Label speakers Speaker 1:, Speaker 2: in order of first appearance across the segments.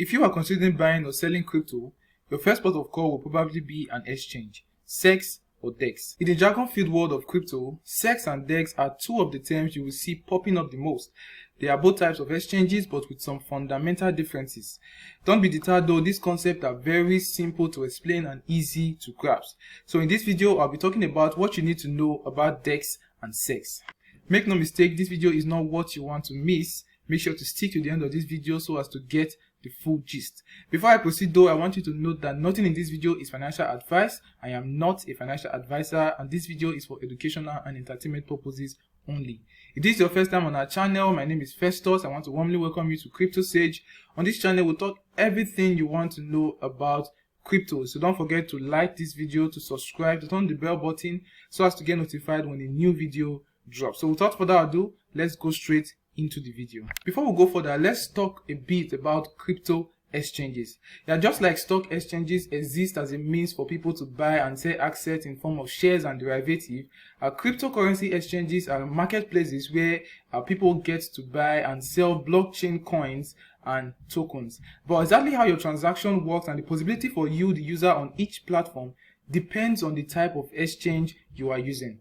Speaker 1: If you are considering buying or selling crypto, your first port of call will probably be an exchange, CEX or DEX. In the jargon-filled world of crypto, CEX and DEX are two of the terms you will see popping up the most. They are both types of exchanges, but with some fundamental differences. Don't be deterred though, these concepts are very simple to explain and easy to grasp. So in this video, I'll be talking about what you need to know about DEX and CEX. Make no mistake, this video is not what you want to miss. Make sure to stick to the end of this video so as to get the full gist. Before I proceed though, I want you to note that nothing in this video is financial advice. I am not a financial advisor, and this video is for educational and entertainment purposes only. If this is your first time on our channel, my name is Festus. I want to warmly welcome you to Crypto Sage. On this channel, we'll talk everything you want to know about crypto. So don't forget to like this video, to subscribe, to turn the bell button so as to get notified when a new video drops. So without further ado, let's go straight into the video. Before we go further, let's talk a bit about crypto exchanges. Yeah, just like stock exchanges exist as a means for people to buy and sell assets in form of shares and derivatives, cryptocurrency exchanges are marketplaces where people get to buy and sell blockchain coins and tokens. But exactly how your transaction works and the possibility for you, the user, on each platform depends on the type of exchange you are using.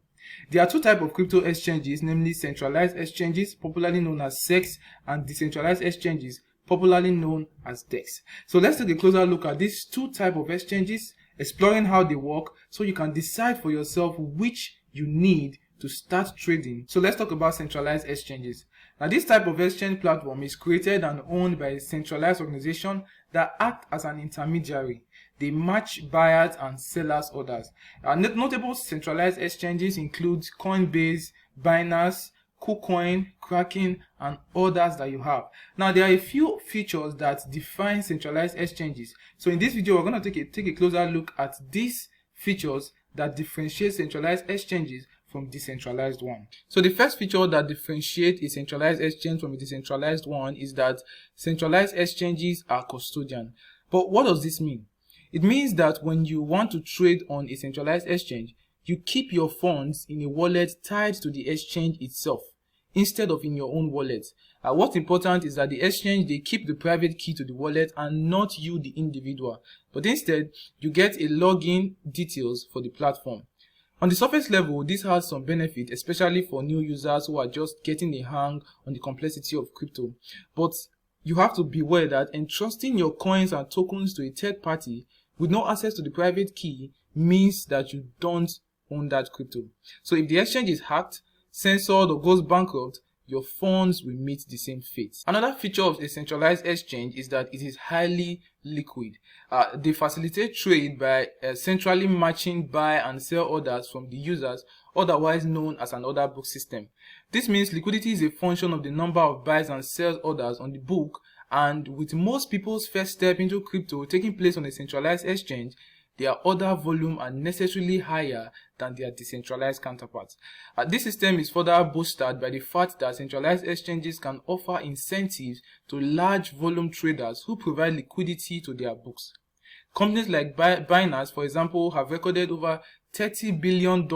Speaker 1: There are two types of crypto exchanges, namely centralized exchanges, popularly known as CEX, and decentralized exchanges, popularly known as DEX. So let's take a closer look at these two types of exchanges, exploring how they work so you can decide for yourself which you need to start trading. So let's talk about centralized exchanges. Now, this type of exchange platform is created and owned by a centralized organization that act as an intermediary. They match buyers and sellers' orders. Notable centralized exchanges include Coinbase, Binance, KuCoin, Kraken, and others that you have. Now, there are a few features that define centralized exchanges. So in this video, we're going to take a closer look at these features that differentiate centralized exchanges from decentralized one. So the first feature that differentiates a centralized exchange from a decentralized one is that centralized exchanges are custodian. But what does this mean? It means that when you want to trade on a centralized exchange, you keep your funds in a wallet tied to the exchange itself instead of in your own wallet. What's important is that the exchange, they keep the private key to the wallet and not you, the individual. But instead, you get a login details for the platform. On the surface level, this has some benefit, especially for new users who are just getting a hang on the complexity of crypto. But you have to be aware that entrusting your coins and tokens to a third party with no access to the private key means that you don't own that crypto. So if the exchange is hacked, censored, or goes bankrupt, your funds will meet the same fate. Another feature of a centralized exchange is that it is highly liquid. They facilitate trade by centrally matching buy and sell orders from the users, otherwise known as an order book system. This means liquidity is a function of the number of buys and sell orders on the book, and with most people's first step into crypto taking place on a centralized exchange, their order volume are necessarily higher than their decentralized counterparts. This system is further boosted by the fact that centralized exchanges can offer incentives to large volume traders who provide liquidity to their books. Companies like Binance, for example, have recorded over $30 billion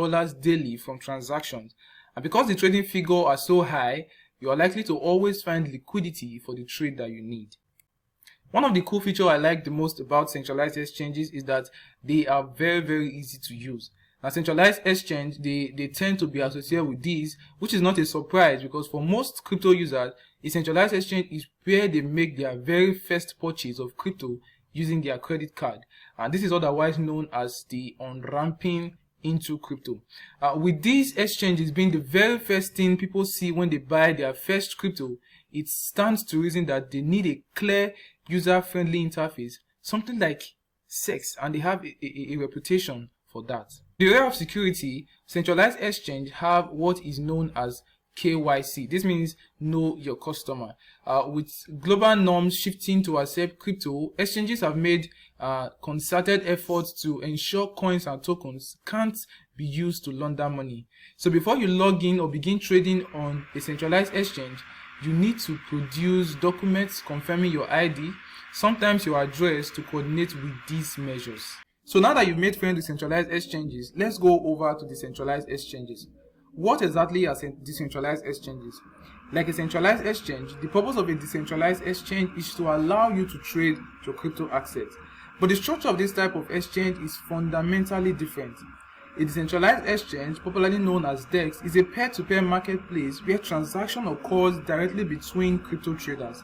Speaker 1: daily from transactions. And because the trading figures are so high, you are likely to always find liquidity for the trade that you need. One of the cool features I like the most about centralized exchanges is that they are very easy to use. Now, centralized exchange, they tend to be associated with these, which is not a surprise because for most crypto users, a centralized exchange is where they make their very first purchase of crypto using their credit card. And this is otherwise known as the on-ramping into crypto. With these exchanges being the very first thing people see when they buy their first crypto, it stands to reason that they need a clear, user-friendly interface, something like CEX, and they have a reputation for that. The area of security, centralized exchange have what is known as KYC. This means know your customer. With global norms shifting to accept crypto, exchanges have made concerted efforts to ensure coins and tokens can't be used to launder money. So before you log in or begin trading on a centralized exchange, you need to produce documents confirming your ID, sometimes your address, to coordinate with these measures. So now that you've made friends with centralized exchanges, let's go over to decentralized exchanges. What exactly are decentralized exchanges? Like a centralized exchange, the purpose of a decentralized exchange is to allow you to trade your crypto assets. But the structure of this type of exchange is fundamentally different. A decentralized exchange, popularly known as DEX, is a peer-to-peer marketplace where transaction occurs directly between crypto traders.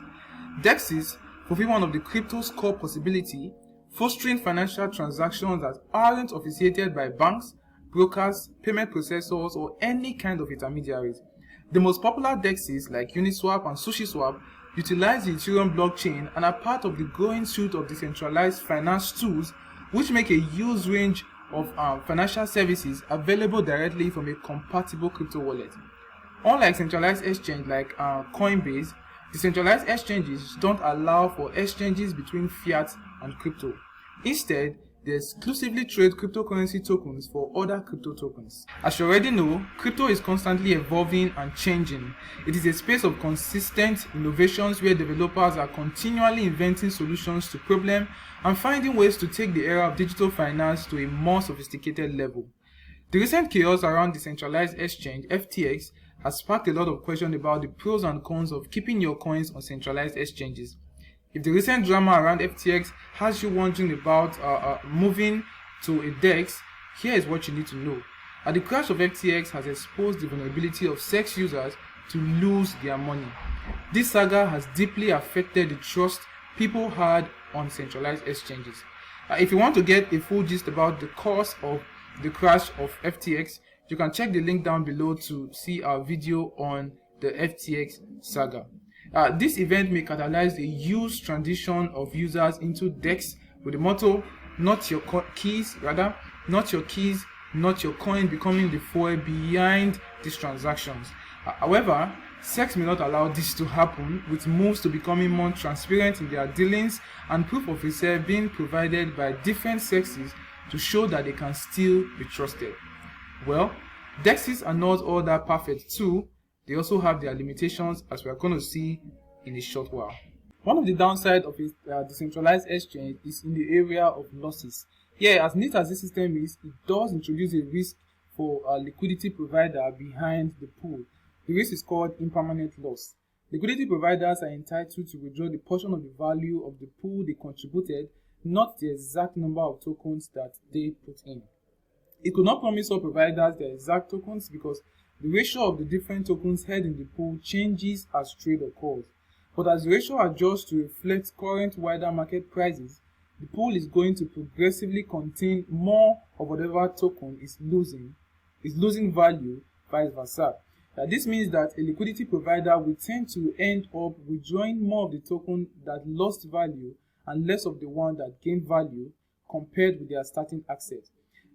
Speaker 1: DEXs fulfill one of the crypto's core possibility, fostering financial transactions that aren't officiated by banks, brokers, payment processors, or any kind of intermediaries. The most popular DEXs like Uniswap and SushiSwap utilize the Ethereum blockchain and are part of the growing suite of decentralized finance tools which make a huge range of financial services available directly from a compatible crypto wallet. Unlike centralized exchange like Coinbase, decentralized exchanges don't allow for exchanges between fiat and crypto. Instead, they exclusively trade cryptocurrency tokens for other crypto tokens. As you already know, crypto is constantly evolving and changing. It is a space of consistent innovations where developers are continually inventing solutions to problems and finding ways to take the era of digital finance to a more sophisticated level. The recent chaos around decentralized exchange, FTX, has sparked a lot of questions about the pros and cons of keeping your coins on centralized exchanges. If the recent drama around FTX has you wondering about moving to a DEX, here is what you need to know. The crash of FTX has exposed the vulnerability of CEX users to lose their money. This saga has deeply affected the trust people had on centralized exchanges. If you want to get a full gist about the cause of the crash of FTX, you can check the link down below to see our video on the FTX saga. This event may catalyze a huge transition of users into DEX with the motto, not your keys, not your coin becoming the foil behind these transactions. However, CEX may not allow this to happen, with moves to becoming more transparent in their dealings and proof of reserve being provided by different CEXs to show that they can still be trusted. Well, DEXs are not all that perfect too. They also have their limitations, as we are going to see in a short while. One of the downsides of a decentralized exchange is in the area of losses. Yeah, as neat as this system is, it does introduce a risk for a liquidity provider behind the pool. The risk is called impermanent loss. Liquidity providers are entitled to withdraw the portion of the value of the pool they contributed, not the exact number of tokens that they put in. It could not promise all providers the exact tokens because the ratio of the different tokens held in the pool changes as trade occurs. But as the ratio adjusts to reflect current wider market prices, the pool is going to progressively contain more of whatever token is losing value, vice versa. This means that a liquidity provider will tend to end up withdrawing more of the token that lost value and less of the one that gained value compared with their starting asset.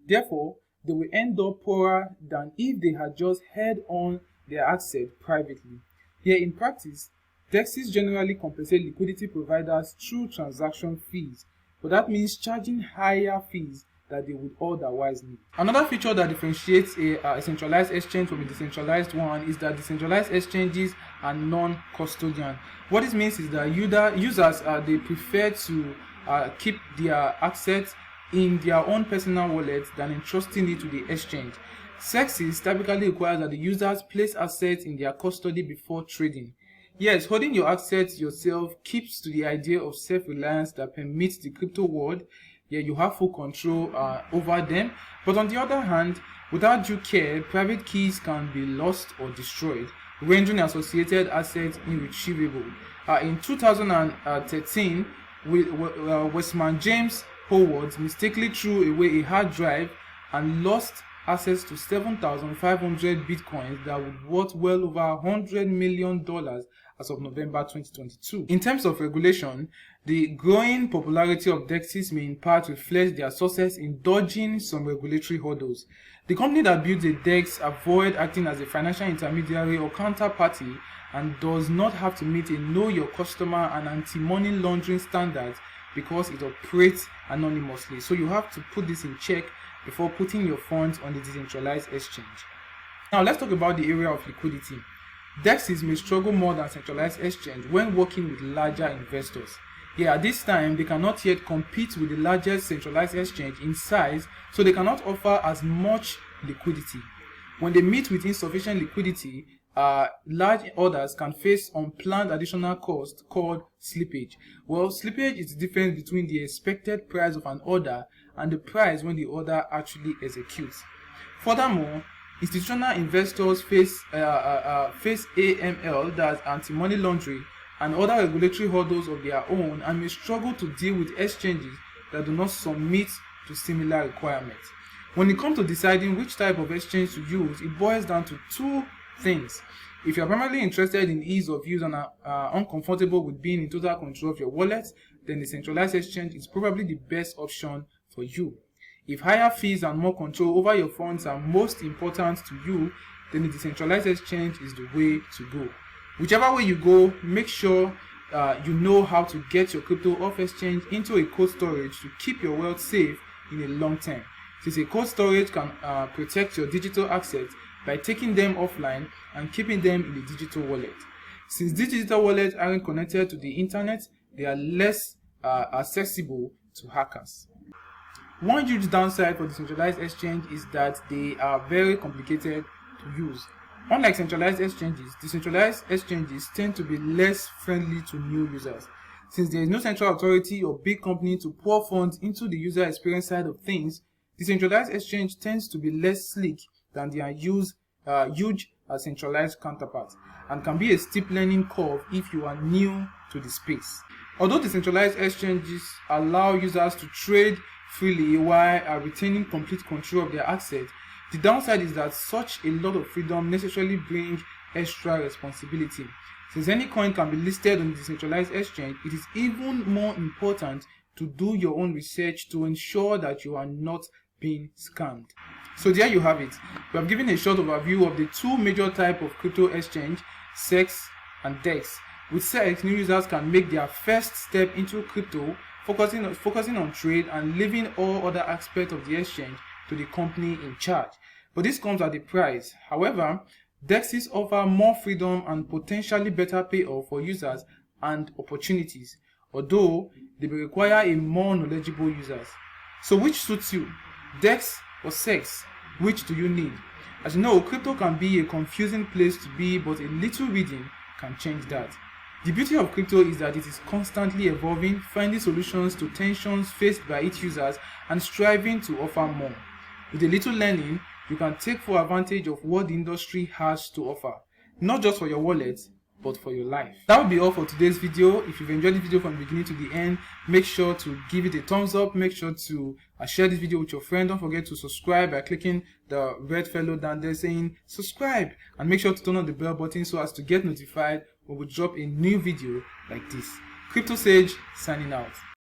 Speaker 1: Therefore, they will end up poorer than if they had just held on their asset privately. Here in practice, DEXs generally compensate liquidity providers through transaction fees, but that means charging higher fees that they would otherwise need. Another feature that differentiates a centralized exchange from a decentralized one is that decentralized exchanges are non-custodian. What this means is that users they prefer to keep their assets in their own personal wallet than entrusting it to the exchange. CEXs typically requires that the users place assets in their custody before trading. Yes, holding your assets yourself keeps to the idea of self-reliance that permits the crypto world. Yeah, you have full control over them. But on the other hand, without due care, private keys can be lost or destroyed, rendering associated assets irretrievable. In 2013, Westman James Howard mistakenly threw away a hard drive and lost access to 7,500 bitcoins that would worth well over $100 million as of November 2022. In terms of regulation, the growing popularity of DEXs may in part reflect their success in dodging some regulatory hurdles. The company that builds a DEX avoids acting as a financial intermediary or counterparty and does not have to meet a know your customer and anti-money laundering standards because it operates anonymously. So you have to put this in check before putting your funds on the decentralized exchange. Now let's talk about the area of liquidity. DEXs may struggle more than centralized exchange when working with larger investors. At this time, they cannot yet compete with the largest centralized exchange in size, so they cannot offer as much liquidity. When they meet with insufficient liquidity, large orders can face unplanned additional cost called slippage. Well, slippage is the difference between the expected price of an order and the price when the order actually executes. Furthermore, institutional investors face AML, that's anti-money laundering, and other regulatory hurdles of their own, and may struggle to deal with exchanges that do not submit to similar requirements. When it comes to deciding which type of exchange to use, it boils down to two things. If you are primarily interested in ease of use and are uncomfortable with being in total control of your wallet, then the centralized exchange is probably the best option for you. If higher fees and more control over your funds are most important to you, then the decentralized exchange is the way to go. Whichever way you go, make sure you know how to get your crypto off exchange into a cold storage to keep your wealth safe in the long term. Since a cold storage can protect your digital assets by taking them offline and keeping them in the digital wallet. Since these digital wallets aren't connected to the internet, they are less accessible to hackers. One huge downside for decentralized exchange is that they are very complicated to use. Unlike centralized exchanges, decentralized exchanges tend to be less friendly to new users. Since there is no central authority or big company to pour funds into the user experience side of things, decentralized exchange tends to be less sleek than their huge centralized counterparts, and can be a steep learning curve if you are new to the space. Although decentralized exchanges allow users to trade freely while retaining complete control of their assets, the downside is that such a lot of freedom necessarily brings extra responsibility. Since any coin can be listed on the decentralized exchange, it is even more important to do your own research to ensure that you are not being scammed. So there you have it. We have given a short overview of the two major types of crypto exchange, CEX and DEX. With CEX, new users can make their first step into crypto, focusing on trade and leaving all other aspects of the exchange to the company in charge. But this comes at a price. However, DEXs offer more freedom and potentially better payoff for users and opportunities, although they will require a more knowledgeable users. So which suits you? DEX or CEX? Which do you need? As you know, crypto can be a confusing place to be, but a little reading can change that. The beauty of crypto is that it is constantly evolving, finding solutions to tensions faced by its users and striving to offer more. With a little learning, you can take full advantage of what the industry has to offer, not just for your wallet, but for your life. That will be all for today's video. If you've enjoyed the video from the beginning to the end, make sure to give it a thumbs up. Make sure to share this video with your friend. Don't forget to subscribe by clicking the red fellow down there saying subscribe, and make sure to turn on the bell button so as to get notified when we drop a new video like this. Crypto Sage signing out.